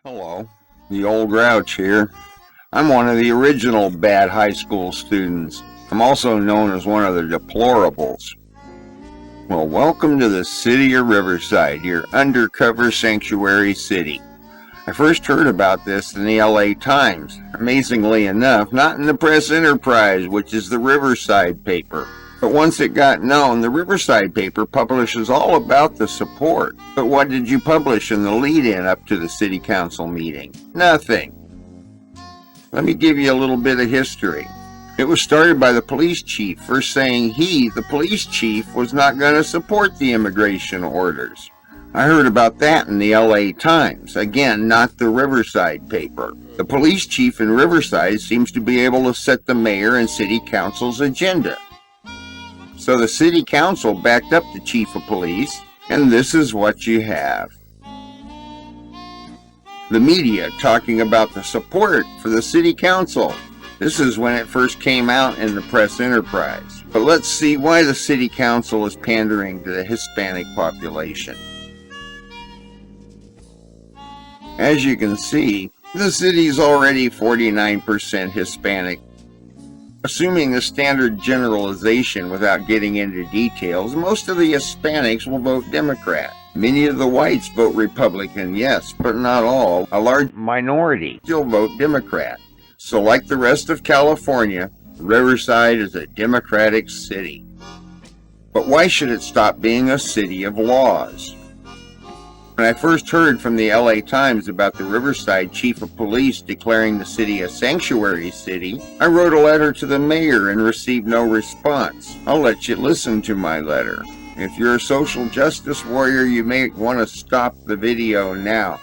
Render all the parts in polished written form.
Hello, the old Grouch here. I'm one of the original bad high school students. I'm also known as one of the Deplorables. Well, welcome to the City of Riverside, your undercover sanctuary city. I first heard about this in the LA Times. Amazingly enough, not in the Press Enterprise, which is the Riverside Paper. But once it got known, the Riverside Paper publishes all about the support. But what did you publish in the lead-in up to the city council meeting? Nothing. Let me give you a little bit of history. It was started by the police chief first saying he, the police chief, was not going to support the immigration orders. I heard about that in the LA Times. Again, not the Riverside Paper. The police chief in Riverside seems to be able to set the mayor and city council's agenda. So the city council backed up the chief of police, and this is what you have. The media talking about the support for the city council. This is when it first came out in the Press Enterprise. But let's see why the city council is pandering to the Hispanic population. As you can see, the city's already 49% Hispanic. Assuming the standard generalization without getting into details, most of the Hispanics will vote Democrat. Many of the whites vote Republican, yes, but not all. A large minority still vote Democrat. So like the rest of California, Riverside is a Democratic city. But why should it stop being a city of laws? When I first heard from the LA Times about the Riverside chief of police declaring the city a sanctuary city, I wrote a letter to the mayor and received no response. I'll let you listen to my letter. If you're a social justice warrior, you may want to stop the video now.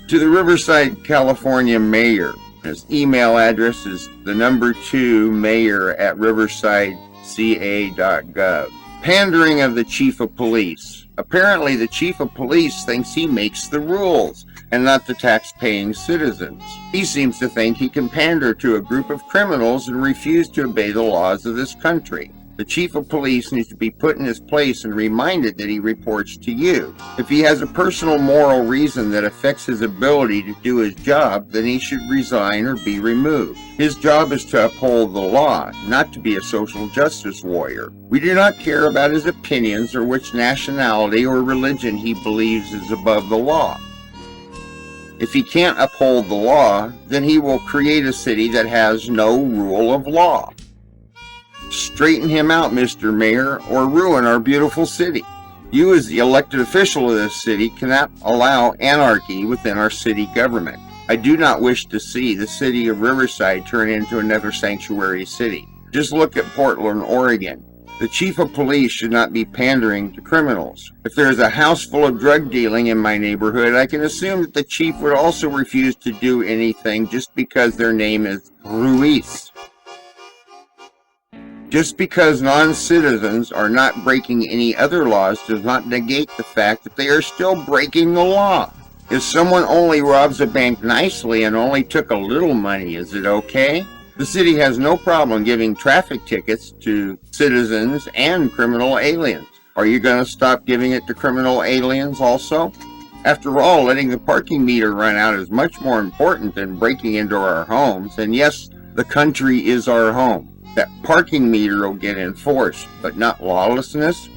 To the Riverside, California mayor. His email address is 2 mayor@riversideca.gov. Pandering of the chief of police. Apparently, the chief of police thinks he makes the rules, and not the tax-paying citizens. He seems to think he can pander to a group of criminals and refuse to obey the laws of this country. The chief of police needs to be put in his place and reminded that he reports to you. If he has a personal moral reason that affects his ability to do his job, then he should resign or be removed. His job is to uphold the law, not to be a social justice warrior. We do not care about his opinions or which nationality or religion he believes is above the law. If he can't uphold the law, then he will create a city that has no rule of law. Straighten him out, Mr. Mayor, or ruin our beautiful city. You as the elected official of this city cannot allow anarchy within our city government. I do not wish to see the city of Riverside turn into another sanctuary city. Just look at Portland, Oregon. The chief of police should not be pandering to criminals. If there is a house full of drug dealing in my neighborhood, I can assume that the chief would also refuse to do anything just because their name is Ruiz. Just because non-citizens are not breaking any other laws does not negate the fact that they are still breaking the law. If someone only robs a bank nicely and only took a little money, is it okay? The city has no problem giving traffic tickets to citizens and criminal aliens. Are you going to stop giving it to criminal aliens also? After all, letting the parking meter run out is much more important than breaking into our homes. And yes, the country is our home. That parking meter will get enforced, but not lawlessness.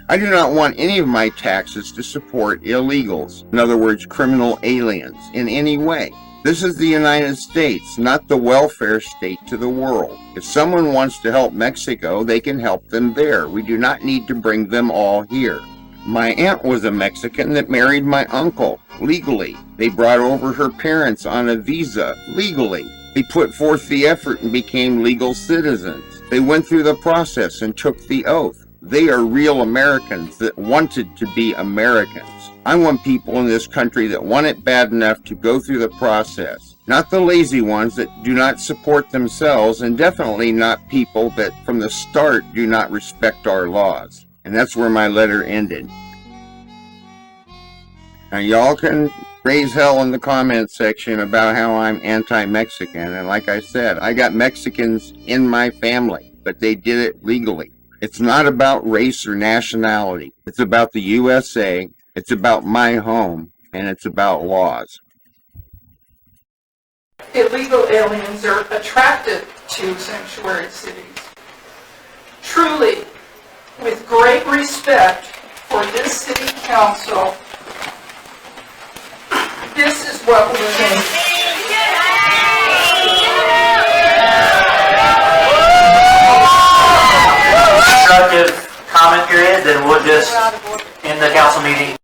I do not want any of my taxes to support illegals, in other words, criminal aliens, in any way. This is the United States, not the welfare state to the world. If someone wants to help Mexico, they can help them there. We do not need to bring them all here. My aunt was a Mexican that married my uncle, legally. They brought over her parents on a visa, legally. They put forth the effort and became legal citizens. They went through the process and took the oath. They are real Americans that wanted to be Americans. I want people in this country that want it bad enough to go through the process. Not the lazy ones that do not support themselves, and definitely not people that from the start do not respect our laws. And that's where my letter ended. Now y'all can raise hell in the comments section about how I'm anti-Mexican, and like I said, I got Mexicans in my family, but they did it legally. It's not about race or nationality. It's about the USA. It's about my home. and it's about laws. Illegal aliens are attracted to sanctuary cities. Truly, with great respect for this city council, this is what we're doing. Constructive comment period, then we'll just end the council meeting.